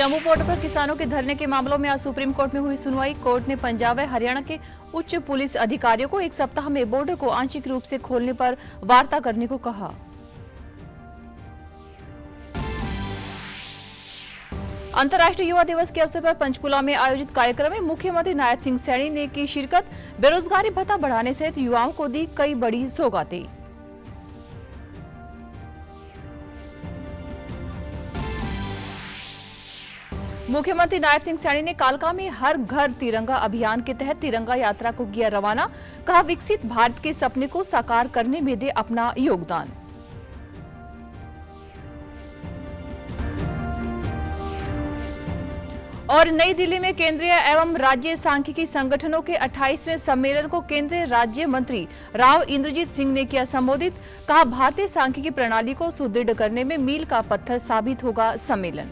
Shambhu border पर किसानों के धरने के मामलों में आज सुप्रीम कोर्ट में हुई सुनवाई। कोर्ट ने पंजाब व हरियाणा के उच्च पुलिस अधिकारियों को एक सप्ताह में बॉर्डर को आंशिक रूप से खोलने पर वार्ता करने को कहा। अंतर्राष्ट्रीय युवा दिवस के अवसर पर पंचकुला में आयोजित कार्यक्रम में मुख्यमंत्री नायब सिंह सैनी ने की शिरकत। बेरोजगारी भत्ता बढ़ाने सहित युवाओं को दी कई बड़ी सौगातें। मुख्यमंत्री नायब सिंह सैनी ने कालका में हर घर तिरंगा अभियान के तहत तिरंगा यात्रा को किया रवाना। कहा, विकसित भारत के सपने को साकार करने में दे अपना योगदान। और नई दिल्ली में केंद्रीय एवं राज्य सांख्यिकी संगठनों के 28वें सम्मेलन को केंद्रीय राज्य मंत्री राव इंद्रजीत सिंह ने किया संबोधित। कहा, भारतीय सांख्यिकी प्रणाली को सुदृढ़ करने में मील का पत्थर साबित होगा सम्मेलन।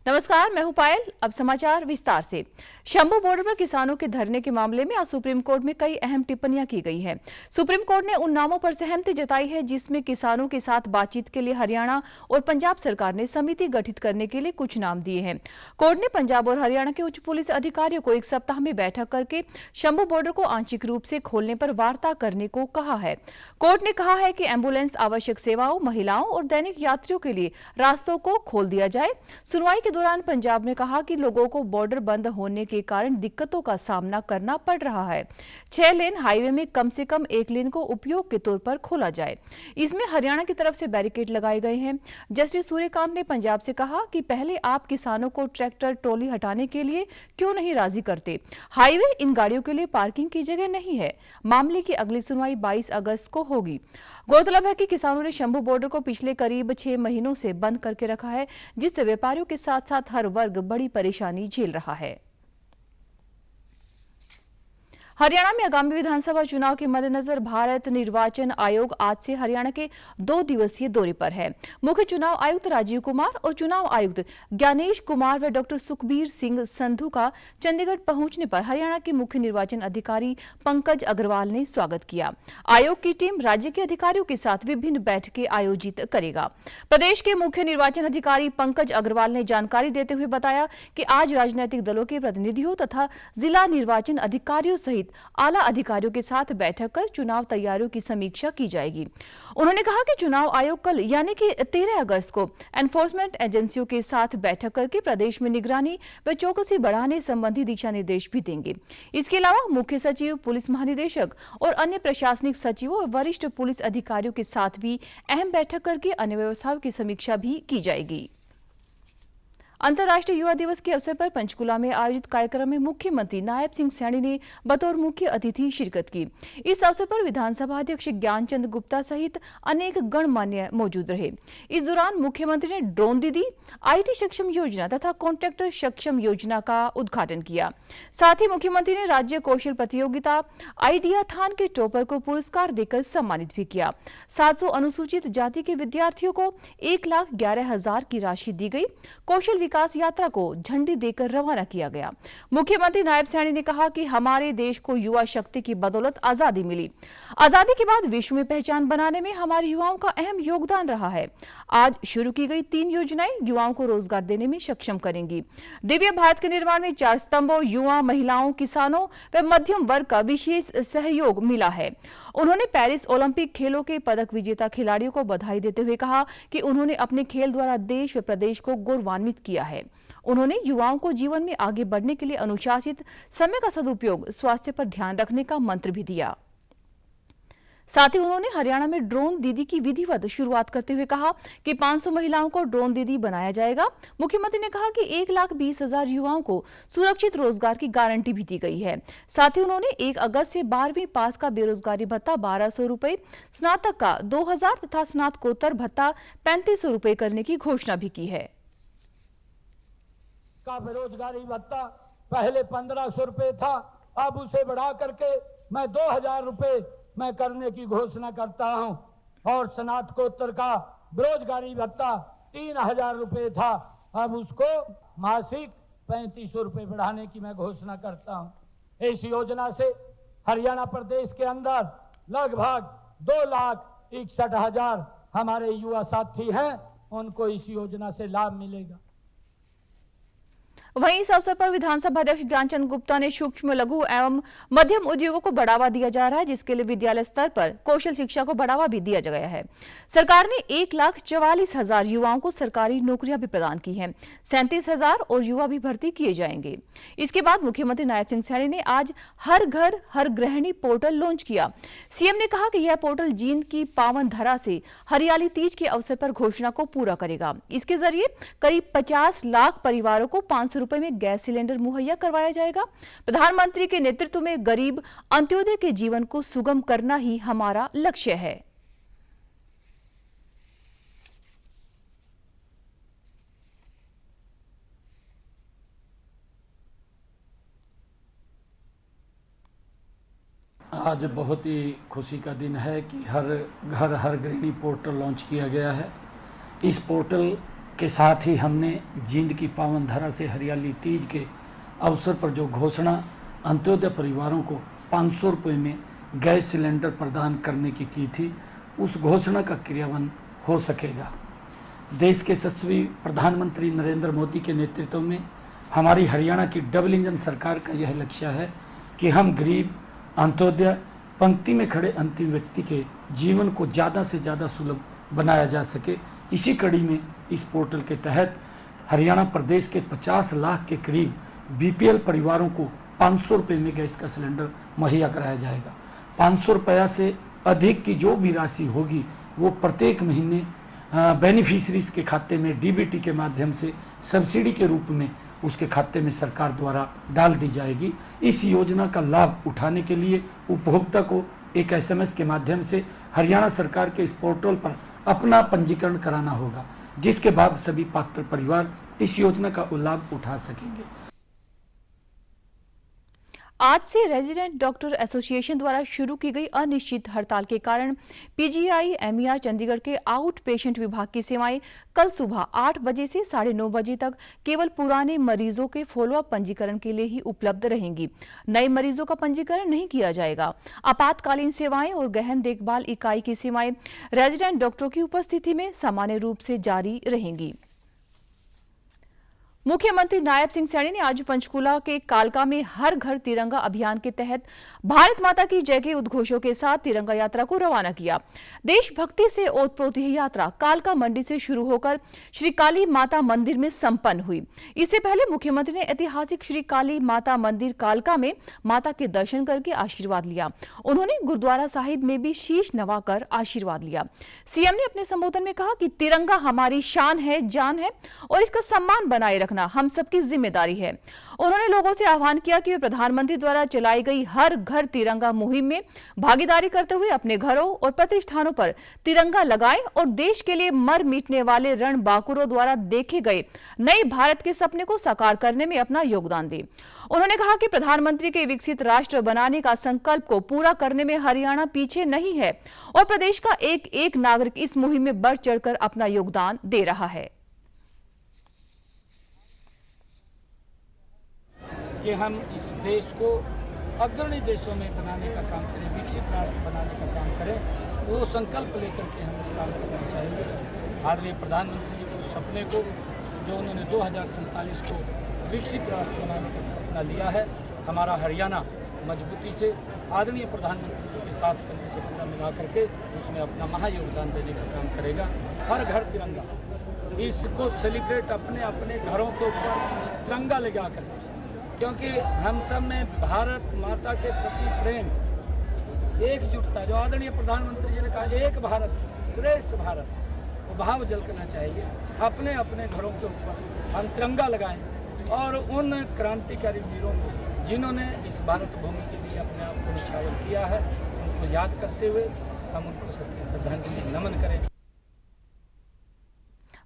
नमस्कार, मैं हूं पायल। अब समाचार विस्तार से। शंभू बॉर्डर पर किसानों के धरने के मामले में आज सुप्रीम कोर्ट में कई अहम टिप्पणियां की गई हैं। सुप्रीम कोर्ट ने उन नामों पर सहमति जताई है जिसमें किसानों के साथ बातचीत के लिए हरियाणा और पंजाब सरकार ने समिति गठित करने के लिए कुछ नाम दिए हैं। कोर्ट ने पंजाब और हरियाणा के उच्च पुलिस अधिकारियों को एक सप्ताह में बैठक करके शंभू बॉर्डर को आंशिक रूप से खोलने पर वार्ता करने को कहा है। कोर्ट ने कहा है कि एम्बुलेंस, आवश्यक सेवाओं, महिलाओं और दैनिक यात्रियों के लिए रास्तों को खोल दिया जाए। सुनवाई के दौरान पंजाब ने कहा कि लोगों को बॉर्डर बंद होने के कारण दिक्कतों का सामना करना पड़ रहा है। 6 लेन हाईवे में कम से कम 1 लेन को उपयोग के तौर पर खोला जाए। इसमें हरियाणा की तरफ से बैरिकेड लगाए गए हैं। जस्टिस सूर्यकांत ने पंजाब से कहा कि पहले आप किसानों को ट्रैक्टर ट्रॉली हटाने के लिए क्यों नहीं राजी करते। हाईवे इन गाड़ियों के लिए पार्किंग की जगह नहीं है। मामले की अगली सुनवाई 22 अगस्त को होगी। गौरतलब है कि किसानों ने शंभू बॉर्डर को पिछले करीब 6 महीनों से बंद करके रखा है, जिससे व्यापारियों के साथ साथ हर वर्ग बड़ी परेशानी झेल रहा है। हरियाणा में आगामी विधानसभा चुनाव के मद्देनजर भारत निर्वाचन आयोग आज से हरियाणा के 2 दिवसीय दौरे पर है। मुख्य चुनाव आयुक्त राजीव कुमार और चुनाव आयुक्त ज्ञानेश कुमार व डॉक्टर सुखबीर सिंह संधू का चंडीगढ़ पहुंचने पर हरियाणा के मुख्य निर्वाचन अधिकारी पंकज अग्रवाल ने स्वागत किया। आयोग की टीम राज्य के अधिकारियों के साथ विभिन्न बैठकें आयोजित करेगा। प्रदेश के मुख्य निर्वाचन अधिकारी पंकज अग्रवाल ने जानकारी देते हुए बताया कि आज राजनीतिक दलों के प्रतिनिधियों तथा जिला निर्वाचन अधिकारियों सहित आला अधिकारियों के साथ बैठक कर चुनाव तैयारियों की समीक्षा की जाएगी। उन्होंने कहा कि चुनाव आयोग कल यानी कि 13 अगस्त को एनफोर्समेंट एजेंसियों के साथ बैठक करके प्रदेश में निगरानी व चौकसी बढ़ाने संबंधी दिशा निर्देश भी देंगे। इसके अलावा मुख्य सचिव, पुलिस महानिदेशक और अन्य प्रशासनिक सचिवों व वरिष्ठ पुलिस अधिकारियों के साथ भी अहम बैठक करके अन्य व्यवस्थाओं की समीक्षा भी की जाएगी। अंतर्राष्ट्रीय युवा दिवस के अवसर पर पंचकुला में आयोजित कार्यक्रम में मुख्यमंत्री नायब सिंह सैनी ने बतौर मुख्य अतिथि शिरकत की। इस अवसर पर विधानसभा अध्यक्ष ज्ञानचंद गुप्ता सहित अनेक गणमान्य मौजूद रहे। इस दौरान मुख्यमंत्री ने ड्रोन दीदी, IT सक्षम योजना तथा कॉन्ट्रैक्टर सक्षम योजना का उद्घाटन किया। साथ ही मुख्यमंत्री ने राज्य कौशल प्रतियोगिता आइडियाथॉन के टॉपर को पुरस्कार देकर सम्मानित भी किया। 700 अनुसूचित जाति के विद्यार्थियों को 1,11,000 की राशि दी गई। कौशल विकास यात्रा को झंडी देकर रवाना किया गया। मुख्यमंत्री नायब सैनी ने कहा कि हमारे देश को युवा शक्ति की बदौलत आजादी मिली। आजादी के बाद विश्व में पहचान बनाने में हमारे युवाओं का अहम योगदान रहा है। आज शुरू की गई 3 योजनाएं युवाओं को रोजगार देने में सक्षम करेंगी। दिव्य भारत के निर्माण में 4 स्तंभों, युवा, महिलाओं, किसानों व मध्यम वर्ग का विशेष सहयोग मिला है। उन्होंने पेरिस ओलंपिक खेलों के पदक विजेता खिलाड़ियों को बधाई देते हुए कहा कि उन्होंने अपने खेल द्वारा देश व प्रदेश को गौरवान्वित किया है। उन्होंने युवाओं को जीवन में आगे बढ़ने के लिए अनुशासित, समय का सदुपयोग, स्वास्थ्य पर ध्यान रखने का मंत्र भी दिया। साथ ही उन्होंने हरियाणा में ड्रोन दीदी की विधिवत शुरुआत करते हुए कहा कि 500 महिलाओं को ड्रोन दीदी बनाया जाएगा। मुख्यमंत्री ने कहा कि 1,20,000 युवाओं को सुरक्षित रोजगार की गारंटी भी दी गई है। साथ ही उन्होंने 1 अगस्त से 12वीं पास का बेरोजगारी भत्ता 1,200 रुपए, स्नातक का 2,000 तथा स्नातकोत्तर भत्ता 3,500 रुपए करने की घोषणा भी की है। का बेरोजगारी भत्ता पहले 1,500 रुपए था, अब उसे बढ़ा करके मैं 2,000 रुपए मैं करने की घोषणा करता हूं। और स्नातकोत्तर का बेरोजगारी भत्ता 3,000 रुपए था, अब उसको मासिक 3,500 रुपए बढ़ाने की मैं घोषणा करता हूं। इस योजना से हरियाणा प्रदेश के अंदर लगभग 2,61,000 हमारे युवा साथी हैं, उनको इस योजना से लाभ मिलेगा। वहीं इस अवसर पर विधानसभा अध्यक्ष ज्ञानचंद गुप्ता ने सूक्ष्म लघु एवं मध्यम उद्योगों को बढ़ावा दिया जा रहा है, जिसके लिए विद्यालय स्तर पर कौशल शिक्षा को बढ़ावा भी दिया गया है। सरकार ने 1,44,000 युवाओं को सरकारी नौकरियां भी प्रदान की हैं। 37,000 और युवा भी भर्ती किए जाएंगे। इसके बाद मुख्यमंत्री नायब सिंह सैनी ने आज हर घर हर गृहिणी पोर्टल लॉन्च किया। सीएम ने कहा कि यह पोर्टल जींद की पावन धरा से हरियाली तीज के अवसर पर घोषणा को पूरा करेगा। इसके जरिए करीब 50 लाख परिवारों को 500 रुपए में गैस सिलेंडर मुहैया करवाया जाएगा। प्रधानमंत्री के नेतृत्व में गरीब अंत्योदय के जीवन को सुगम करना ही हमारा लक्ष्य है। आज बहुत ही खुशी का दिन है कि हर घर हर गृहिणी पोर्टल लॉन्च किया गया है। इस पोर्टल के साथ ही हमने जींद की पावन धरा से हरियाली तीज के अवसर पर जो घोषणा अंत्योदय परिवारों को 500 रुपये में गैस सिलेंडर प्रदान करने की थी, उस घोषणा का क्रियान्वयन हो सकेगा। देश के यशस्वी प्रधानमंत्री नरेंद्र मोदी के नेतृत्व में हमारी हरियाणा की डबल इंजन सरकार का यह लक्ष्य है कि हम गरीब अंत्योदय पंक्ति में खड़े अंतिम व्यक्ति के जीवन को ज़्यादा से ज़्यादा सुलभ बनाया जा सके। इसी कड़ी में इस पोर्टल के तहत हरियाणा प्रदेश के 50 लाख के करीब बीपीएल परिवारों को 500 रुपये में गैस का सिलेंडर मुहैया कराया जाएगा। 500 रुपया से अधिक की जो भी राशि होगी वो प्रत्येक महीने बेनिफिशरीज के खाते में डीबीटी के माध्यम से सब्सिडी के रूप में उसके खाते में सरकार द्वारा डाल दी जाएगी। इस योजना का लाभ उठाने के लिए उपभोक्ता को एक एसएमएस के माध्यम से हरियाणा सरकार के इस पोर्टल पर अपना पंजीकरण कराना होगा, जिसके बाद सभी पात्र परिवार इस योजना का लाभ उठा सकेंगे। आज से रेजिडेंट डॉक्टर एसोसिएशन द्वारा शुरू की गई अनिश्चित हड़ताल के कारण पीजीआई एमईआर चंडीगढ़ के आउट पेशेंट विभाग की सेवाएं कल सुबह 8 बजे से 9:30 बजे तक केवल पुराने मरीजों के फॉलोअप पंजीकरण के लिए ही उपलब्ध रहेंगी। नए मरीजों का पंजीकरण नहीं किया जाएगा। आपातकालीन सेवाएं और गहन देखभाल इकाई की सेवाएं रेजिडेंट डॉक्टरों की उपस्थिति में सामान्य रूप से जारी रहेंगी। मुख्यमंत्री नायब सिंह सैनी ने आज पंचकूला के कालका में हर घर तिरंगा अभियान के तहत भारत माता की जय के उद्घोषों के साथ तिरंगा यात्रा को रवाना किया। देशभक्ति से ओतप्रोत यह यात्रा कालका मंडी से शुरू होकर श्री काली माता मंदिर में संपन्न हुई। इससे पहले मुख्यमंत्री ने ऐतिहासिक श्री काली माता मंदिर कालका में माता के दर्शन करके आशीर्वाद लिया। उन्होंने गुरुद्वारा साहिब में भी शीश नवाकर आशीर्वाद लिया। सीएम ने अपने संबोधन में कहा कि तिरंगा हमारी शान है, जान है और इसका सम्मान बनाए रखना हम सबकी जिम्मेदारी है। उन्होंने लोगों से आह्वान किया कि वे प्रधानमंत्री द्वारा चलाई गई हर घर तिरंगा मुहिम में भागीदारी करते हुए अपने घरों और प्रतिष्ठानों पर तिरंगा लगाएं और देश के लिए मर मिटने वाले रणबांकुरों द्वारा देखे गए नए भारत के सपने को साकार करने में अपना योगदान दें। उन्होंने कहा कि प्रधानमंत्री के विकसित राष्ट्र बनाने का संकल्प को पूरा करने में हरियाणा पीछे नहीं है और प्रदेश का एक एक नागरिक इस मुहिम में बढ़ चढ़कर अपना योगदान दे रहा है। कि हम इस देश को अग्रणी देशों में बनाने का काम करें, विकसित राष्ट्र बनाने का काम करें, वो संकल्प लेकर के हमें काम करना चाहिए। आदरणीय प्रधानमंत्री जी को सपने को जो उन्होंने 2047 को विकसित राष्ट्र बनाने का सपना लिया है, हमारा हरियाणा मजबूती से आदरणीय प्रधानमंत्री जी के साथ करने से पूरा मिला करके उसमें अपना महायोगदान देने का काम करेगा। हर घर तिरंगा, इसको सेलिब्रेट अपने अपने घरों के ऊपर तिरंगा लगा कर, क्योंकि हम सब में भारत माता के प्रति प्रेम, एकजुटता, जो आदरणीय प्रधानमंत्री जी ने कहा एक भारत श्रेष्ठ भारत, वो भाव झलकना चाहिए। अपने अपने घरों के ऊपर हम तिरंगा लगाएं और उन क्रांतिकारी वीरों को जिन्होंने इस भारत भूमि के लिए अपने आप को निछावर किया है, उनको याद करते हुए हम उनको सच्ची श्रद्धांजलि नमन करें।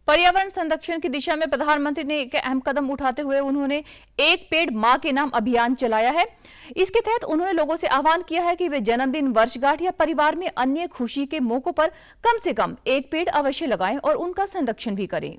पर्यावरण संरक्षण की दिशा में प्रधानमंत्री ने एक अहम कदम उठाते हुए उन्होंने एक पेड़ मां के नाम अभियान चलाया है। इसके तहत उन्होंने लोगों से आह्वान किया है कि वे जन्मदिन, वर्षगांठ या परिवार में अन्य खुशी के मौकों पर कम से कम एक पेड़ अवश्य लगाएं और उनका संरक्षण भी करें।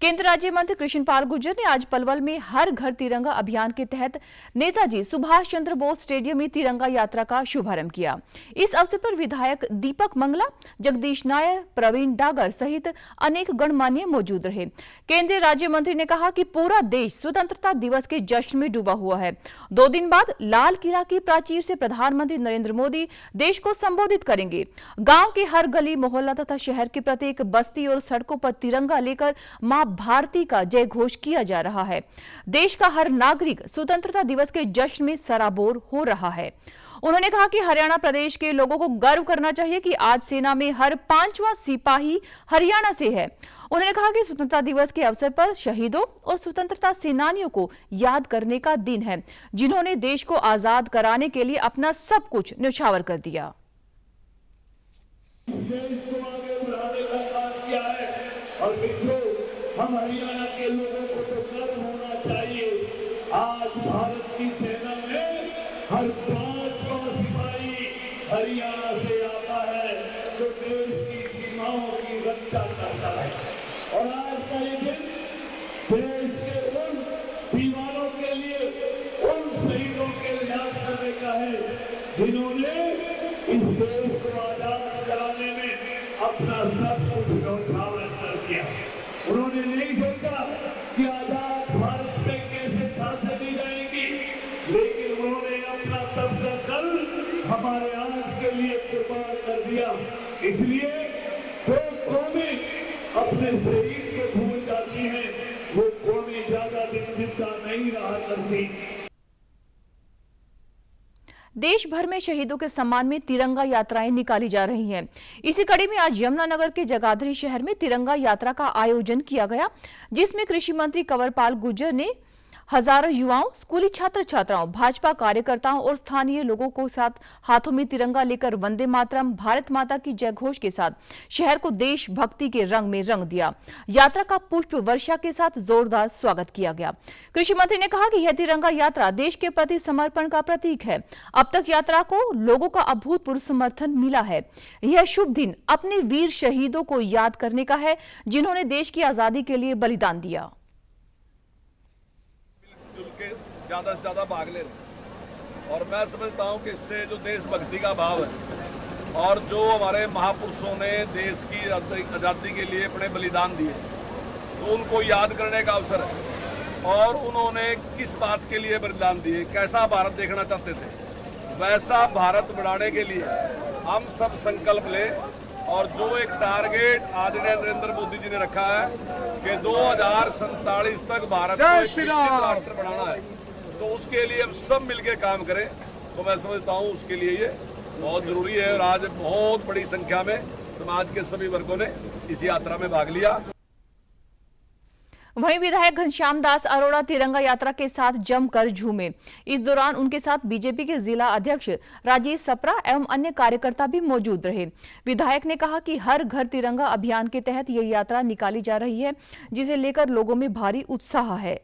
केंद्रीय राज्य मंत्री कृष्णपाल गुर्जर ने आज पलवल में हर घर तिरंगा अभियान के तहत नेताजी सुभाष चंद्र बोस स्टेडियम में तिरंगा यात्रा का शुभारंभ किया। इस अवसर पर विधायक दीपक मंगला, जगदीश नायर, प्रवीण डागर सहित अनेक गणमान्य मौजूद रहे। केंद्रीय राज्य मंत्री ने कहा कि पूरा देश स्वतंत्रता दिवस के जश्न में डूबा हुआ है। 2 दिन बाद लाल किला की प्राचीर से प्रधानमंत्री नरेंद्र मोदी देश को संबोधित करेंगे। गांव के हर गली मोहल्ला तथा शहर के प्रत्येक बस्ती और सड़कों पर तिरंगा लेकर मां भारती का जय घोष किया जा रहा है। देश का हर नागरिक स्वतंत्रता दिवस के जश्न में सराबोर हो रहा है। उन्होंने कहा कि हरियाणा प्रदेश के लोगों को गर्व करना चाहिए कि आज सेना में हर 5वां सिपाही हरियाणा से है। उन्होंने कहा कि स्वतंत्रता दिवस के अवसर पर शहीदों और स्वतंत्रता सेनानियों को याद करने का दिन है, जिन्होंने देश को आजाद कराने के लिए अपना सब कुछ न्यौछावर कर दिया। देश को आगे बढ़ाने का काम किया है और मित्रों, हम हरियाणा के लोगों को तो गर्व होना चाहिए। आज भारत की सेना में हर 5वां सिपाही हरियाणा से आता है, जो देश की सीमाओं की रक्षा करता है। और आज का ये दिन देश के उन दीवारों के लिए, उन शहीदों के याद करने का है, जिन्होंने इस देश को आजाद कराने में अपना सब कुछ न्यौछावर कर दिया। उन्होंने नहीं सोचा कि आजाद भारत में कैसे सांसें दी जाएंगी, लेकिन उन्होंने अपना तब का कल हमारे आज के लिए कुर्बान कर दिया। इसलिए जो कौमें अपने शहीद को भूल जाती हैं, वो कौमें ज्यादा दिन जिंदा नहीं रहा करती। देश भर में शहीदों के सम्मान में तिरंगा यात्राएं निकाली जा रही हैं। इसी कड़ी में आज यमुनानगर के जगाधरी शहर में तिरंगा यात्रा का आयोजन किया गया, जिसमें कृषि मंत्री कंवरपाल गुर्जर ने हजारों युवाओं, स्कूली छात्र छात्राओं, भाजपा कार्यकर्ताओं और स्थानीय लोगों को साथ हाथों में तिरंगा लेकर वंदे मातरम, भारत माता की जय घोष के साथ शहर को देशभक्ति के रंग में रंग दिया। यात्रा का पुष्प वर्षा के साथ जोरदार स्वागत किया गया। कृषि मंत्री ने कहा कि यह तिरंगा यात्रा देश के प्रति समर्पण का प्रतीक है। अब तक यात्रा को लोगों का अभूतपूर्व समर्थन मिला है। यह शुभ दिन अपने वीर शहीदों को याद करने का है, जिन्होंने देश की आजादी के लिए बलिदान दिया। ज़्यादा से ज़्यादा भाग ले रहे और मैं समझता हूँ कि इससे जो देशभक्ति का भाव है और जो हमारे महापुरुषों ने देश की आज़ादी के लिए अपने बलिदान दिए, तो उनको याद करने का अवसर है। और उन्होंने किस बात के लिए बलिदान दिए, कैसा भारत देखना चाहते थे, वैसा भारत बनाने के लिए हम सब संकल्प लें। और जो एक टारगेट आदरणीय नरेंद्र मोदी जी ने रखा है कि 2047 तक भारत को एक राष्ट्र बनाना है, तो उसके लिए हम सब मिलकर काम करें। तो मैं समझता हूँ उसके लिए ये बहुत जरूरी है। और आज बहुत बड़ी संख्या में समाज के सभी वर्गों ने इस यात्रा में भाग लिया। वहीं विधायक घनश्याम दास अरोड़ा तिरंगा यात्रा के साथ जमकर झूमे। इस दौरान उनके साथ बीजेपी के जिला अध्यक्ष राजेश सप्रा एवं अन्य कार्यकर्ता भी मौजूद रहे। विधायक ने कहा कि हर घर तिरंगा अभियान के तहत यह यात्रा निकाली जा रही है, जिसे लेकर लोगों में भारी उत्साह है।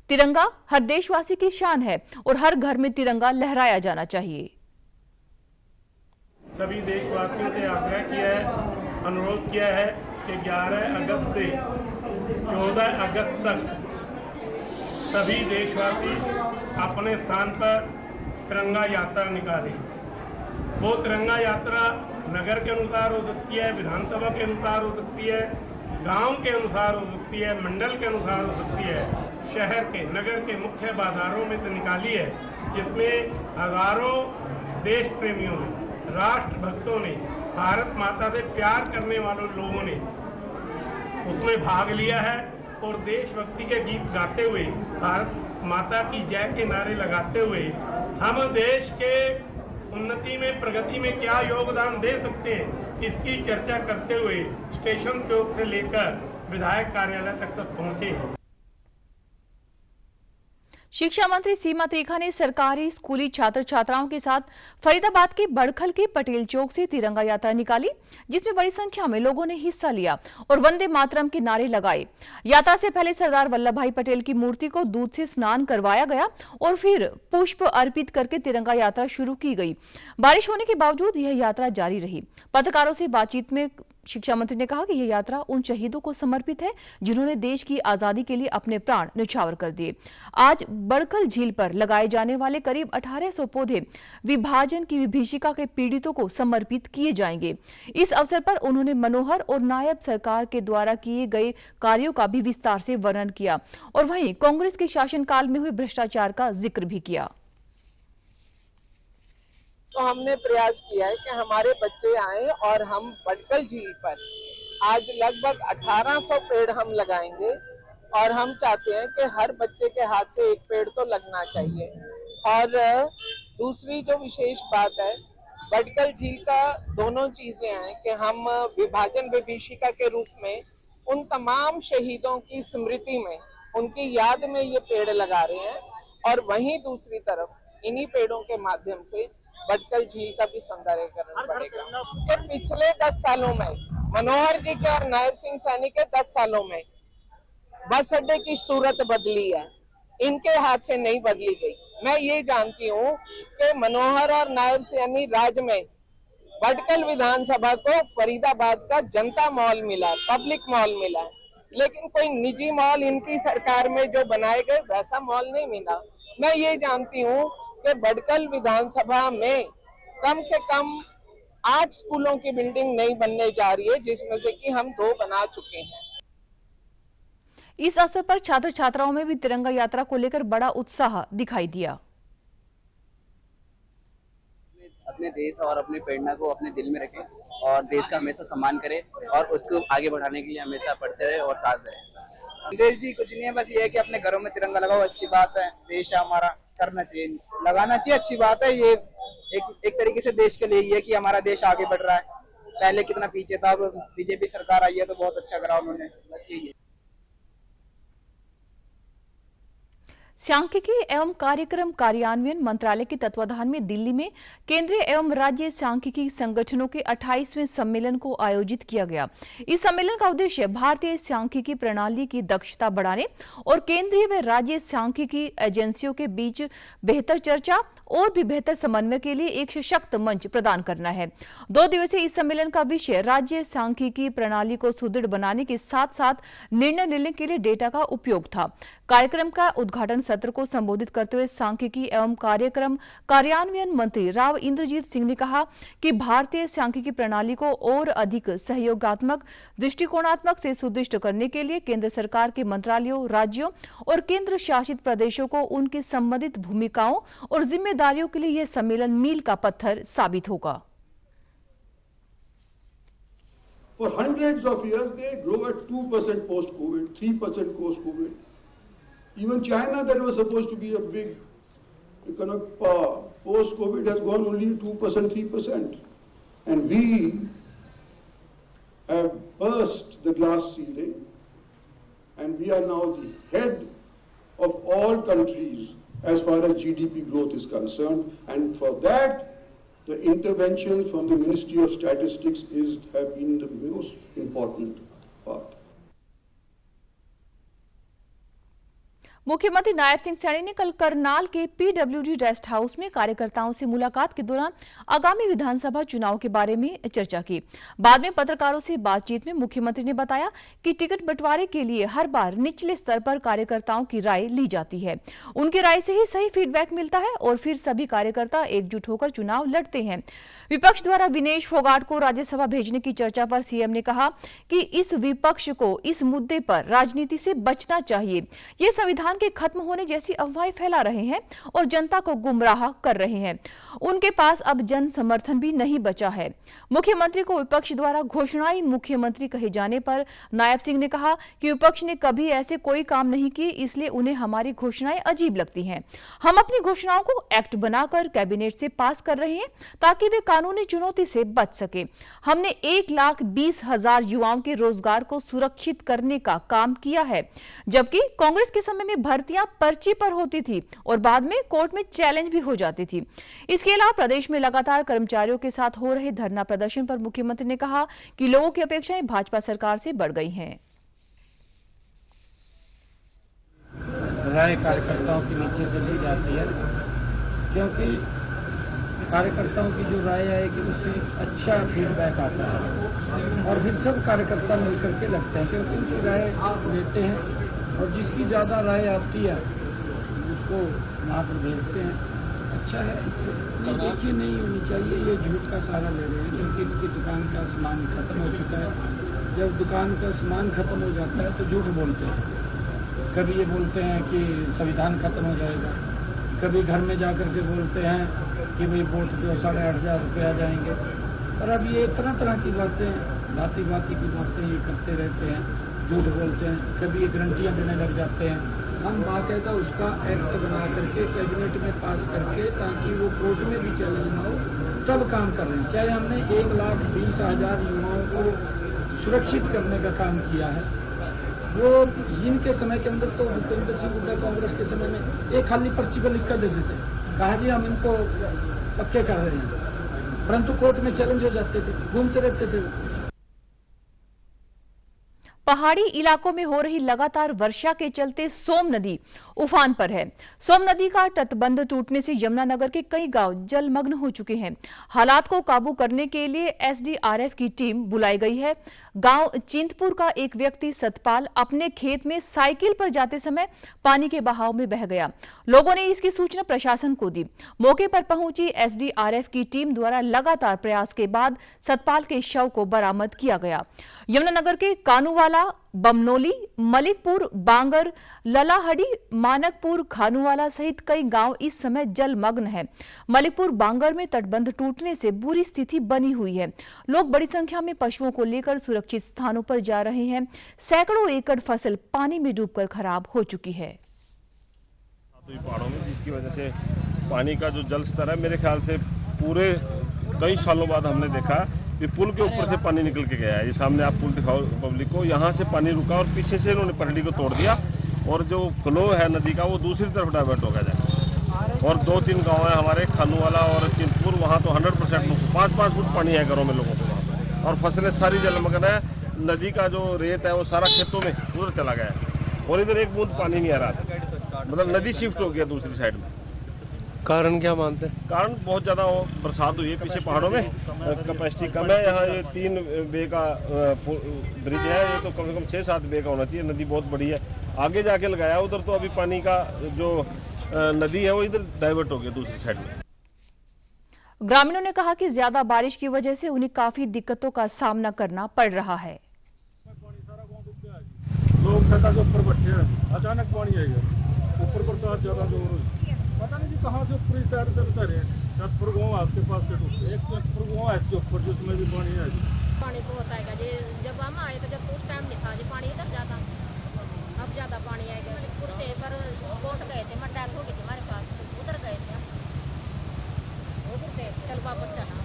तिरंगा हर देशवासी की शान है और हर घर में तिरंगा लहराया जाना चाहिए। सभी देशवासियों से आग्रह किया है, अनुरोध किया है कि 11 अगस्त से 14 अगस्त तक सभी देशवासी अपने स्थान पर तिरंगा यात्रा निकालें। वो तिरंगा यात्रा नगर के अनुसार हो सकती है, विधानसभा के अनुसार हो सकती है, गांव के अनुसार हो सकती है, मंडल के अनुसार हो सकती है। शहर के, नगर के मुख्य बाजारों में से निकाली है, जिसमें हजारों देश प्रेमियों ने, राष्ट्र भक्तों ने, भारत माता से प्यार करने वालों लोगों ने उसमें भाग लिया है। और देशभक्ति के गीत गाते हुए, भारत माता की जय के नारे लगाते हुए हम देश के उन्नति में, प्रगति में क्या योगदान दे सकते हैं, इसकी चर्चा करते हुए स्टेशन चौक से लेकर विधायक कार्यालय तक सब पहुंचे हैं। शिक्षा मंत्री सीमा त्रिखा ने सरकारी स्कूली छात्र छात्राओं के साथ फरीदाबाद के बड़खल के पटेल चौक से तिरंगा यात्रा निकाली, जिसमें बड़ी संख्या में लोगों ने हिस्सा लिया और वंदे मातरम के नारे लगाए। यात्रा से पहले सरदार वल्लभ भाई पटेल की मूर्ति को दूध से स्नान करवाया गया और फिर पुष्प अर्पित करके तिरंगा यात्रा शुरू की गई। बारिश होने के बावजूद यह यात्रा जारी रही। पत्रकारों से बातचीत में शिक्षा मंत्री ने कहा कि यह यात्रा उन शहीदों को समर्पित है जिन्होंने देश की आजादी के लिए अपने प्राण न्यौछावर कर दिए। आज बड़खल झील पर लगाए जाने वाले करीब 1800 पौधे विभाजन की विभीषिका के पीड़ितों को समर्पित किए जाएंगे। इस अवसर पर उन्होंने मनोहर और नायब सरकार के द्वारा किए गए कार्यों का भी विस्तार से वर्णन किया और वहीं कांग्रेस के शासनकाल में हुए भ्रष्टाचार का जिक्र भी किया। तो हमने प्रयास किया है कि हमारे बच्चे आए और हम बड़कल झील पर आज लगभग 1800 पेड़ हम लगाएंगे और हम चाहते हैं कि हर बच्चे के हाथ से एक पेड़ तो लगना चाहिए। और दूसरी जो विशेष बात है, बड़कल झील का दोनों चीजें हैं कि हम विभाजन विभीषिका के रूप में उन तमाम शहीदों की स्मृति में, उनकी याद में ये पेड़ लगा रहे हैं और वहीं दूसरी तरफ इन्हीं पेड़ों के माध्यम से बड़कल झील का भी सौंदर्यीकरण बढ़ेगा। कि पिछले 10 सालों में मनोहर जी के और नायब सिंह सैनी के 10 सालों में बस अड्डे की सूरत बदली है, इनके हाथ से नहीं बदली गई। मैं ये जानती हूँ कि मनोहर और नायब सैनी राज में बड़कल विधानसभा को फरीदाबाद का जनता मॉल मिला, पब्लिक मॉल मिला, लेकिन कोई निजी मॉल इनकी सरकार में जो बनाए गए वैसा मॉल नहीं मिला। मैं ये जानती हूँ कि बड़कल विधानसभा में कम से कम 8 स्कूलों की बिल्डिंग नहीं बनने जा रही है, जिसमें से कि हम 2 बना चुके हैं। इस अवसर पर छात्र छात्राओं में भी तिरंगा यात्रा को लेकर बड़ा उत्साह दिखाई दिया। अपने देश और अपनी प्रेरणा को अपने दिल में रखें और देश का हमेशा सम्मान करें और उसको आगे बढ़ाने के लिए हमेशा पढ़ते रहे और साथ रहें। देश जी कुछ नहीं है, बस ये है कि अपने घरों में तिरंगा लगाओ, अच्छी बात है, देश है हमारा, करना चाहिए, लगाना चाहिए, अच्छी बात है। ये एक तरीके से देश के लिए ये है कि हमारा देश आगे बढ़ रहा है, पहले कितना पीछे था, अब बीजेपी सरकार आई है तो बहुत अच्छा करा उन्होंने, बस यही है। सांख्यिकी एवं कार्यक्रम कार्यान्वयन मंत्रालय के तत्वाधान में दिल्ली में केंद्रीय एवं राज्य सांख्यिकी संगठनों के 28वें सम्मेलन को आयोजित किया गया। इस सम्मेलन का उद्देश्य भारतीय सांख्यिकी प्रणाली की दक्षता बढ़ाने और केंद्रीय व राज्य सांख्यिकी एजेंसियों के बीच बेहतर चर्चा और भी बेहतर समन्वय के लिए एक सशक्त मंच प्रदान करना है। 2 दिवसीय इस सम्मेलन का विषय राज्य सांख्यिकी प्रणाली को सुदृढ़ बनाने के साथ साथ निर्णय लेने के लिए डेटा का उपयोग था। कार्यक्रम का उद्घाटन सत्र को संबोधित करते हुए सांख्यिकी एवं कार्यक्रम कार्यान्वयन मंत्री राव इंद्रजीत सिंह ने कहा कि भारतीय सांख्यिकी प्रणाली को और अधिक सहयोगात्मक दृष्टिकोणात्मक से सुदृढ़ करने के लिए केंद्र सरकार के मंत्रालयों, राज्यों और केंद्र शासित प्रदेशों को उनकी संबंधित भूमिकाओं और जिम्मेदारियों के लिए यह सम्मेलन मील का पत्थर साबित होगा। For hundreds of years, they grow at 2% post-COVID, 3% post-COVID. Even China, that was supposed to be a big economic power, post-COVID has gone only 2%, 3%. And we have burst the glass ceiling, and we are now the head of all countries as far as GDP growth is concerned. And for that, the interventions from the Ministry of Statistics have been the most important part. मुख्यमंत्री नायब सिंह सैनी ने कल करनाल के PWD rest house में कार्यकर्ताओं से मुलाकात के दौरान आगामी विधानसभा चुनाव के बारे में चर्चा की। बाद में पत्रकारों से बातचीत में मुख्यमंत्री ने बताया कि टिकट बंटवारे के लिए हर बार निचले स्तर पर कार्यकर्ताओं की राय ली जाती है। उनकी राय से ही सही फीडबैक मिलता है और फिर सभी कार्यकर्ता एकजुट होकर चुनाव लड़ते हैं। विपक्ष द्वारा विनेश फोगाट को राज्यसभा भेजने की चर्चा पर सीएम ने कहा कि इस विपक्ष को इस मुद्दे पर राजनीति से बचना चाहिए। ये संविधान के खत्म होने जैसी अफवाहें फैला रहे हैं और जनता को गुमराह कर रहे हैं। उनके पास अब जन समर्थन भी नहीं बचा है। मुख्यमंत्री को विपक्ष द्वारा घोषणाई मुख्यमंत्री कहे जाने पर नायब सिंह ने कहा कि विपक्ष ने कभी ऐसे कोई काम नहीं किए, इसलिए उन्हें हमारी घोषणाएं अजीब लगती हैं। हम अपनी घोषणाओं को एक्ट बनाकर कैबिनेट से पास कर रहे हैं ताकि वे कानूनी चुनौती से बच सके। हमने 1,20,000 युवाओं के रोजगार को सुरक्षित करने का काम किया है, जबकि कांग्रेस के समय में भर्तियां पर्ची पर होती थी और बाद में कोर्ट में चैलेंज भी हो जाती थी। इसके अलावा प्रदेश में लगातार कर्मचारियों के साथ हो रहे धरना प्रदर्शन पर मुख्यमंत्री ने कहा कि लोगों की अपेक्षाएं भाजपा सरकार से बढ़ गई हैं। राय कार्यकर्ताओं के नीचे से ली जाती है, क्योंकि कार्यकर्ताओं की जो राय आएगी उससे अच्छा फीडबैक आता है और फिर सब कार्यकर्ता मिलकर के लगते हैं क्योंकि उनकी राय लेते हैं और जिसकी ज़्यादा राय आती है उसको वहाँ पर भेजते हैं। अच्छा है इससे। नहीं देखिए, नहीं होनी चाहिए, ये झूठ का सहारा ले रहे हैं क्योंकि इनकी दुकान का सामान खत्म हो चुका है। जब दुकान का सामान खत्म हो जाता है तो झूठ बोलते हैं। कभी ये बोलते हैं कि संविधान खत्म हो जाएगा, कभी घर में जा कर के बोलते हैं कि भाई वोट दो 8,500 रुपये आ जाएंगे। और अब ये तरह तरह की बातें भांति की बातें ये करते रहते हैं, झूठ बोलते हैं। कभी ये गारंटियाँ देने लग जाते हैं। हम बाकायदा उसका एक्ट बना करके कैबिनेट में पास करके ताकि वो कोर्ट में भी चैलेंज ना हो तब काम कर रहे हैं। चाहे हमने 1,20,000 युवाओं को सुरक्षित करने का काम किया है। वो इनके समय के अंदर तो भूपेंद्र सिंह हुड्डा कांग्रेस के समय में एक खाली पर्ची पर लिख कर दे देते, कहा जी हम इनको पक्के कर रहे हैं, परंतु कोर्ट में चैलेंज हो जाते थे, घूमते रहते थे। पहाड़ी इलाकों में हो रही लगातार वर्षा के चलते सोम नदी उफान पर है। सोम नदी का तटबंध टूटने से यमुनानगर के कई गांव जलमग्न हो चुके हैं। हालात को काबू करने के लिए एसडीआरएफ की टीम बुलाई गई है। गांव चिंतपुर का एक व्यक्ति सतपाल अपने खेत में साइकिल पर जाते समय पानी के बहाव में बह गया। लोगों ने इसकी सूचना प्रशासन को दी। मौके पर पहुंची एसडीआरएफ की टीम द्वारा लगातार प्रयास के बाद सतपाल के शव को बरामद किया गया। यमुनानगर के कानूवाला, बमनोली, मलिकपुर, बांगर, ललाहड़ी, मानकपुर, खानूवाला सहित कई गांव इस समय जलमग्न हैं। मलिकपुर, बांगर में तटबंध टूटने से बुरी स्थिति बनी हुई है। लोग बड़ी संख्या में पशुओं को लेकर सुरक्षित स्थानों पर जा रहे हैं। सैकड़ों एकड़ फसल पानी में डूबकर खराब हो चुकी है। पहाड़ों में जिसकी वजह से पानी का जो जल स्तर है, मेरे ख्याल से पूरे कई सालों बाद हमने देखा कि पुल के ऊपर से पानी निकल के गया है। ये सामने आप पुल दिखाओ पब्लिक को, यहाँ से पानी रुका और पीछे से इन्होंने पटड़ी को तोड़ दिया और जो फ्लो है नदी का वो दूसरी तरफ डाइवर्ट हो गया। और 2-3 गांव है हमारे, खानूवाला और चिंतपुर, वहाँ तो 100% 5-5 फुट पानी है घरों में लोगों को वहाँ पर, और फसलें सारी जलमग्न है। नदी का जो रेत है वो सारा खेतों में उधर चला गया है और इधर एक बूंद पानी नहीं आ रहा, मतलब नदी शिफ्ट हो गया दूसरी साइड में। कारण क्या मानते हैं? कारण बहुत ज़्यादा बरसात हुई है पीछे पहाड़ों में, कैपेसिटी कम है। यहाँ ये 3 बे का ब्रिज है, ये तो कम से कम 6-7 बे का होना चाहिए। नदी बहुत बड़ी है, आगे जाके लगाया उधर तो अभी पानी का जो नदी है वो इधर डाइवर्ट हो गया दूसरी साइड में। ग्रामीणों ने कहा कि ज्यादा बारिश की वजह से उन्हें काफी दिक्कतों का सामना करना पड़ रहा है। लोग छत के ऊपर बैठे हैं, अचानक पानी आएगा, ऊपर बरसात ज़्यादा जोर, पता नहीं कहाँ से ऊपरी साइड से उतर रहे हैं। चतपुर गाँव आपके पास से एक चतपुर गाँव है इसके ऊपर जिसमें भी पानी है। पानी तो होता है जी, जब हम आए तो जब उस टाइम नहीं था जी पानी इधर ज़्यादा, अब ज़्यादा पानी आएगा। मलिकपुर से पर बोट गए थे, मड्डैक हो गई थी हमारे पास, उधर गए थे, उधर गए चल वापस चला।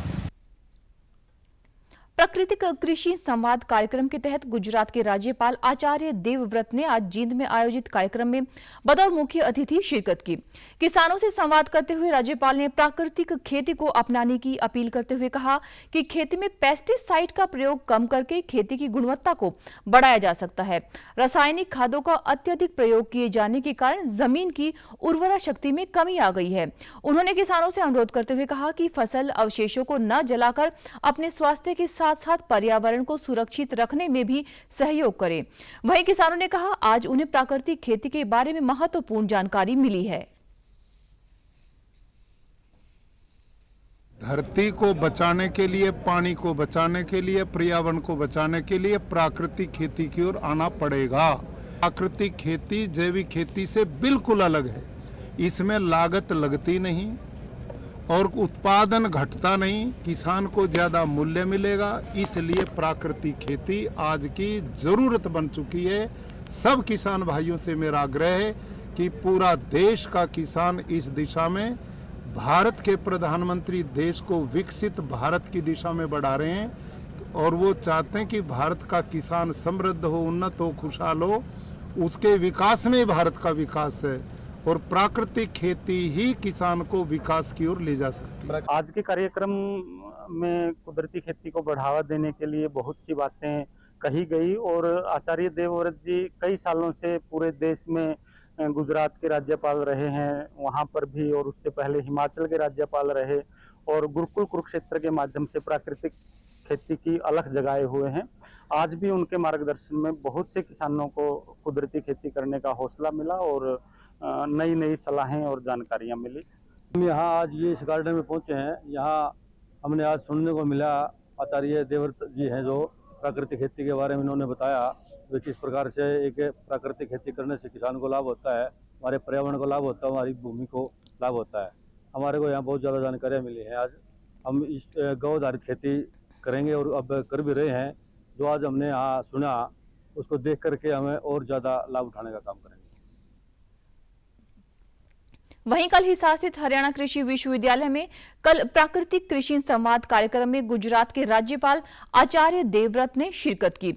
प्राकृतिक कृषि संवाद कार्यक्रम के तहत गुजरात के राज्यपाल आचार्य देवव्रत ने आज जींद में आयोजित कार्यक्रम में बतौर मुख्य अतिथि शिरकत की। किसानों से संवाद करते हुए राज्यपाल ने प्राकृतिक खेती को अपनाने की अपील करते हुए कहा कि खेती में पेस्टिसाइड का प्रयोग कम करके खेती की गुणवत्ता को बढ़ाया जा सकता है। रासायनिक खादों का अत्यधिक प्रयोग किए जाने के कारण जमीन की उर्वरा शक्ति में कमी आ गई है। उन्होंने किसानों से अनुरोध करते हुए कहा कि फसल अवशेषों को न जलाकर अपने स्वास्थ्य के साथ साथ पर्यावरण को सुरक्षित रखने में भी सहयोग करें। वहीं किसानों ने कहा आज उन्हें प्राकृतिक खेती के बारे में महत्वपूर्ण जानकारी मिली है। धरती को बचाने के लिए, पानी को बचाने के लिए, पर्यावरण को बचाने के लिए प्राकृतिक खेती की ओर आना पड़ेगा। प्राकृतिक खेती जैविक खेती से बिल्कुल अलग है। इसमें लागत लगती नहीं और उत्पादन घटता नहीं, किसान को ज़्यादा मूल्य मिलेगा। इसलिए प्राकृतिक खेती आज की ज़रूरत बन चुकी है। सब किसान भाइयों से मेरा आग्रह है कि पूरा देश का किसान इस दिशा में, भारत के प्रधानमंत्री देश को विकसित भारत की दिशा में बढ़ा रहे हैं और वो चाहते हैं कि भारत का किसान समृद्ध हो, उन्नत हो, खुशहाल हो। उसके विकास में भारत का विकास है और प्राकृतिक खेती ही किसान को विकास की ओर ले जा सकती है। आज के कार्यक्रम में कुदरती खेती को बढ़ावा देने के लिए बहुत सी बातें कही गई और आचार्य देवव्रत जी कई सालों से पूरे देश में गुजरात के राज्यपाल रहे हैं, वहाँ पर भी, और उससे पहले हिमाचल के राज्यपाल रहे, और गुरुकुल कुरुक्षेत्र के माध्यम से प्राकृतिक खेती की अलख जगाए हुए हैं। आज भी उनके मार्गदर्शन में बहुत से किसानों को कुदरती खेती करने का हौसला मिला और नई नई सलाहें और जानकारियां मिली। हम यहाँ आज ये इस गार्डन में पहुँचे हैं। यहाँ हमने आज सुनने को मिला, आचार्य देवव्रत जी हैं जो प्राकृतिक खेती के बारे में उन्होंने बताया कि किस प्रकार से एक प्राकृतिक खेती करने से किसान को लाभ होता है, हमारे पर्यावरण को लाभ होता है, हमारी भूमि को लाभ होता है। हमारे को यहाँ बहुत ज़्यादा जानकारियाँ मिली हैं। आज हम इस गौ आधारित खेती करेंगे और अब कर भी रहे हैं। जो आज हमने यहाँ सुना उसको देख करके हमें और ज़्यादा लाभ उठाने का काम करेंगे। वहीं कल हिसार स्थित हरियाणा कृषि विश्वविद्यालय में कल प्राकृतिक कृषि संवाद कार्यक्रम में गुजरात के राज्यपाल आचार्य देवव्रत ने शिरकत की।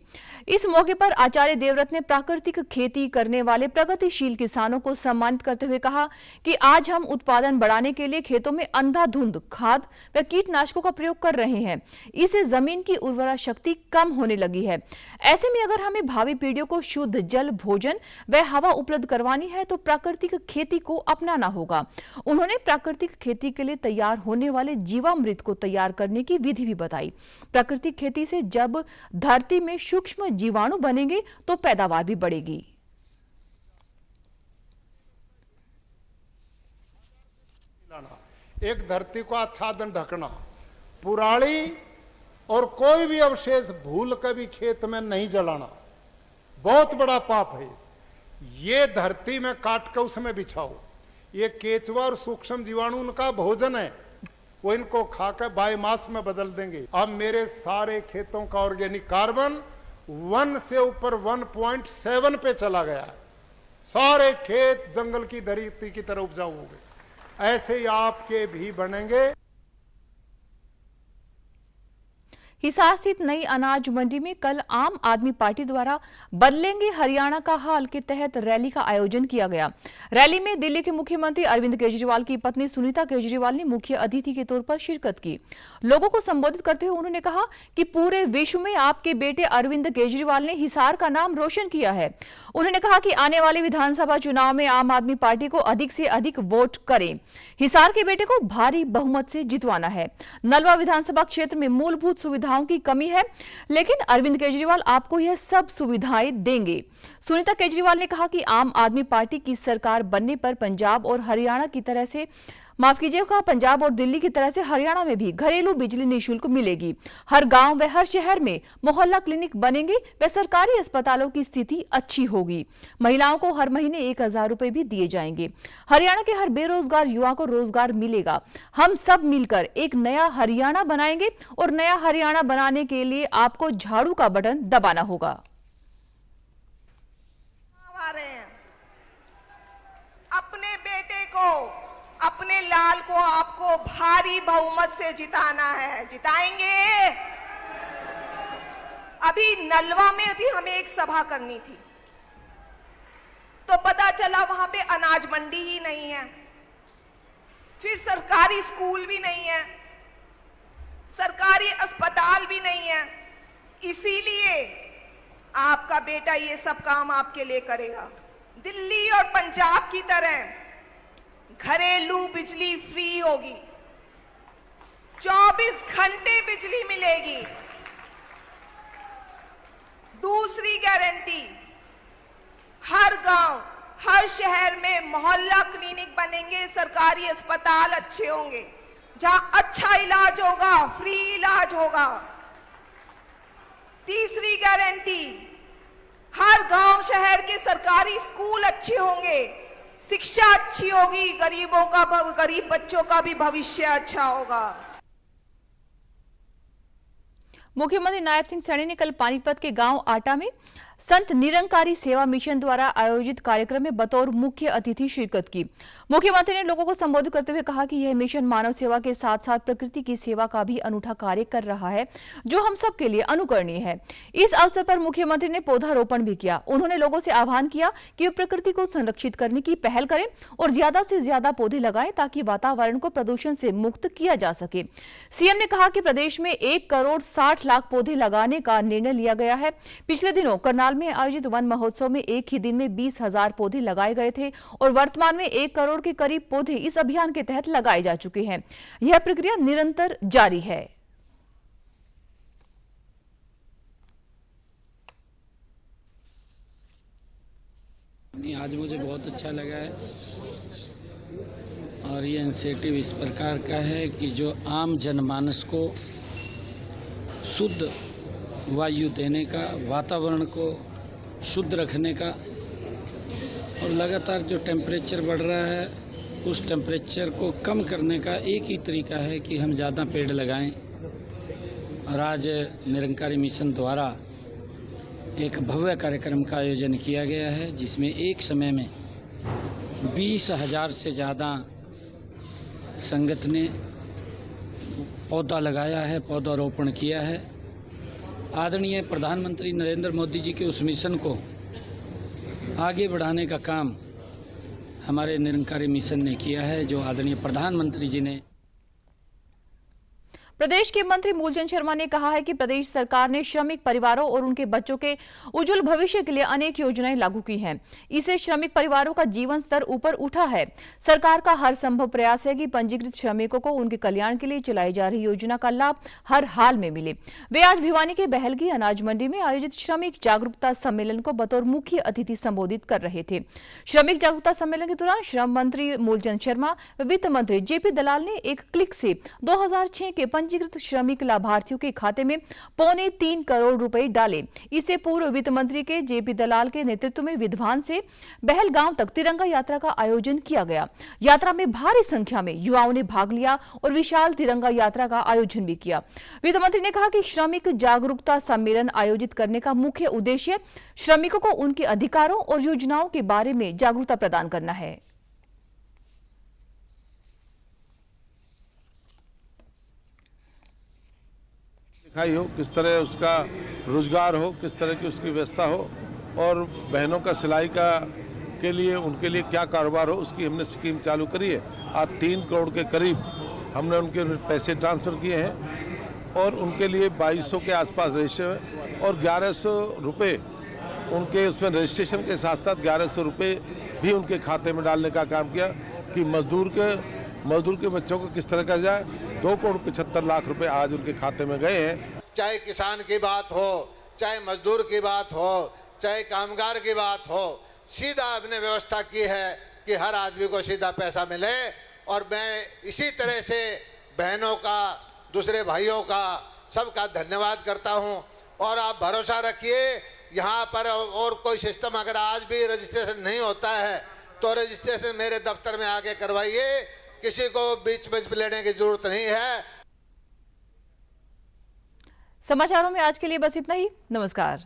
इस मौके पर आचार्य देवव्रत ने प्राकृतिक खेती करने वाले प्रगतिशील किसानों को सम्मानित करते हुए कहा कि आज हम उत्पादन बढ़ाने के लिए खेतों में अंधाधुंध खाद व कीटनाशकों का प्रयोग कर रहे हैं। इससे जमीन की उर्वरा शक्ति कम होने लगी है। ऐसे में अगर हमें भावी पीढ़ियों को शुद्ध जल, भोजन व हवा उपलब्ध करवानी है तो प्राकृतिक खेती को अपनाना होगा। उन्होंने प्राकृतिक खेती के लिए तैयार होने वाले जीवामृत को तैयार करने की विधि भी बताई। प्राकृतिक खेती से जब धरती में सूक्ष्म जीवाणु बनेंगे तो पैदावार भी बढ़ेगी। एक धरती को आच्छादन ढकना, पुराली और कोई भी अवशेष भूल कभी खेत में नहीं जलाना बहुत बड़ा पाप है। ये धरती में काट कर उसमें बिछाओ। ये केचुआ और सूक्ष्म जीवाणु उनका भोजन है, वो इनको खाकर बायोमास में बदल देंगे। अब मेरे सारे खेतों का ऑर्गेनिक कार्बन 1 से ऊपर 1.7 पे चला गया है। सारे खेत जंगल की धरती की तरह उपजाऊ हो गए। ऐसे ही आपके भी बनेंगे। हिसार स्थित नई अनाज मंडी में कल आम आदमी पार्टी द्वारा बदलेंगे हरियाणा का हाल के तहत रैली का आयोजन किया गया। रैली में दिल्ली के मुख्यमंत्री अरविंद केजरीवाल की पत्नी सुनीता केजरीवाल ने मुख्य अतिथि के तौर पर शिरकत की। लोगों को संबोधित करते हुए उन्होंने कहा कि पूरे विश्व में आपके बेटे अरविंद केजरीवाल ने हिसार का नाम रोशन किया है। उन्होंने कहा कि आने वाले विधानसभा चुनाव में आम आदमी पार्टी को अधिक से अधिक वोट करें। हिसार के बेटे को भारी बहुमत से जितवाना है। नलवा विधानसभा क्षेत्र में मूलभूत सुविधाओं की कमी है, लेकिन अरविंद केजरीवाल आपको यह सब सुविधाएं देंगे। सुनीता केजरीवाल ने कहा कि आम आदमी पार्टी की सरकार बनने पर पंजाब और हरियाणा की तरह से पंजाब और दिल्ली की तरह से हरियाणा में भी घरेलू बिजली निःशुल्क मिलेगी। हर गांव व हर शहर में मोहल्ला क्लिनिक बनेंगे व सरकारी अस्पतालों की स्थिति अच्छी होगी। महिलाओं को हर महीने 1000 रुपए भी दिए जाएंगे। हरियाणा के हर बेरोजगार युवा को रोजगार मिलेगा। हम सब मिलकर एक नया हरियाणा बनाएंगे और नया हरियाणा बनाने के लिए आपको झाड़ू का बटन दबाना होगा। अपने बेटे को, अपने लाल को आपको भारी बहुमत से जिताना है। जिताएंगे। अभी नलवा में अभी हमें एक सभा करनी थी तो पता चला वहां पे अनाज मंडी ही नहीं है, फिर सरकारी स्कूल भी नहीं है, सरकारी अस्पताल भी नहीं है। इसीलिए आपका बेटा ये सब काम आपके लिए करेगा। दिल्ली और पंजाब की तरह घरेलू बिजली फ्री होगी, 24 घंटे बिजली मिलेगी। दूसरी गारंटी, हर गांव, हर शहर में मोहल्ला क्लिनिक बनेंगे, सरकारी अस्पताल अच्छे होंगे, जहां अच्छा इलाज होगा, फ्री इलाज होगा। तीसरी गारंटी, हर गांव शहर के सरकारी स्कूल अच्छे होंगे, शिक्षा अच्छी होगी, गरीब बच्चों का भी भविष्य अच्छा होगा। मुख्यमंत्री नायब सिंह सैनी ने कल पानीपत के गांव आटा में संत निरंकारी सेवा मिशन द्वारा आयोजित कार्यक्रम में बतौर मुख्य अतिथि शिरकत की। मुख्यमंत्री ने लोगों को संबोधित करते हुए कहा कि यह मिशन मानव सेवा के साथ साथ प्रकृति की सेवा का भी अनूठा कार्य कर रहा है, जो हम सब के लिए अनुकरणीय है। इस अवसर पर मुख्यमंत्री ने पौधारोपण भी किया। उन्होंने लोगों से आह्वान किया कि वे प्रकृति को संरक्षित करने की पहल करें और ज्यादा से ज्यादा पौधे लगाएं ताकि वातावरण को प्रदूषण से मुक्त किया जा सके। सीएम ने कहा कि प्रदेश में 1 करोड़ 60 लाख पौधे लगाने का निर्णय लिया गया है। पिछले दिनों कर्नाटक करनाल में आयोजित वन महोत्सव में एक ही दिन में 20,000 पौधे लगाए गए थे और वर्तमान में 1 करोड़ के करीब पौधे इस अभियान के तहत लगाए जा चुके हैं। यह प्रक्रिया निरंतर जारी है। आज मुझे बहुत अच्छा लगा है और ये इनिशिएटिव इस प्रकार का है कि जो आम जनमानस को शुद्ध वायु देने का, वातावरण को शुद्ध रखने का, और लगातार जो टेम्परेचर बढ़ रहा है उस टेम्परेचर को कम करने का एक ही तरीका है कि हम ज़्यादा पेड़ लगाएं। और आज निरंकारी मिशन द्वारा एक भव्य कार्यक्रम का आयोजन किया गया है जिसमें एक समय में 20,000 से ज़्यादा संगत ने पौधा लगाया है, पौधारोपण किया है। आदरणीय प्रधानमंत्री नरेंद्र मोदी जी के उस मिशन को आगे बढ़ाने का काम हमारे निरंकारी मिशन ने किया है, जो आदरणीय प्रधानमंत्री जी ने। प्रदेश के मंत्री मूलचंद शर्मा ने कहा है कि प्रदेश सरकार ने श्रमिक परिवारों और उनके बच्चों के उज्जवल भविष्य के लिए अनेक योजनाएं लागू की हैं। इससे श्रमिक परिवारों का जीवन स्तर ऊपर उठा है। सरकार का हर संभव प्रयास है कि पंजीकृत श्रमिकों को उनके कल्याण के लिए चलाई जा रही योजना का लाभ हर हाल में मिले। वे आज भिवानी के बहलगी अनाज मंडी में आयोजित श्रमिक जागरूकता सम्मेलन को बतौर मुख्य अतिथि संबोधित कर रहे थे। श्रमिक जागरूकता सम्मेलन के दौरान श्रम मंत्री मूलचंद शर्मा व वित्त मंत्री जेपी दलाल ने एक क्लिक से 2006 के पंजीकृत श्रमिक लाभार्थियों के खाते में 2.25 करोड़ रुपए डाले। इससे पूर्व वित्त मंत्री के जेपी दलाल के नेतृत्व में विध्वान से बहलगांव तक तिरंगा यात्रा का आयोजन किया गया। यात्रा में भारी संख्या में युवाओं ने भाग लिया और विशाल तिरंगा यात्रा का आयोजन भी किया। वित्त मंत्री ने कहा कि श्रमिक जागरूकता सम्मेलन आयोजित करने का मुख्य उद्देश्य श्रमिकों को उनके अधिकारों और योजनाओं के बारे में जागरूकता प्रदान करना है। दिखाई हो, किस तरह उसका रोजगार हो, किस तरह की उसकी व्यवस्था हो, और बहनों का सिलाई का के लिए उनके लिए क्या कारोबार हो, उसकी हमने स्कीम चालू करी है। आज 3 करोड़ के करीब हमने उनके पैसे ट्रांसफ़र किए हैं और उनके लिए 2200 के आसपास रजिस्टर है और 1100 रुपये उनके उसमें रजिस्ट्रेशन के साथ साथ 1100 रुपये भी उनके खाते में डालने का काम किया कि मजदूर के बच्चों को किस तरह का जाए। 2 करोड़ 75 लाख रुपए आज उनके खाते में गए हैं। चाहे किसान की बात हो, चाहे मजदूर की बात हो, चाहे कामगार की बात हो, सीधा आपने व्यवस्था की है कि हर आदमी को सीधा पैसा मिले। और मैं इसी तरह से बहनों का, दूसरे भाइयों का, सबका धन्यवाद करता हूं। और आप भरोसा रखिए, यहाँ पर और कोई सिस्टम अगर आज भी रजिस्ट्रेशन नहीं होता है तो रजिस्ट्रेशन मेरे दफ्तर में आके करवाइए, किसी को बीच में लेने की जरूरत नहीं है। समाचारों में आज के लिए बस इतना ही। नमस्कार।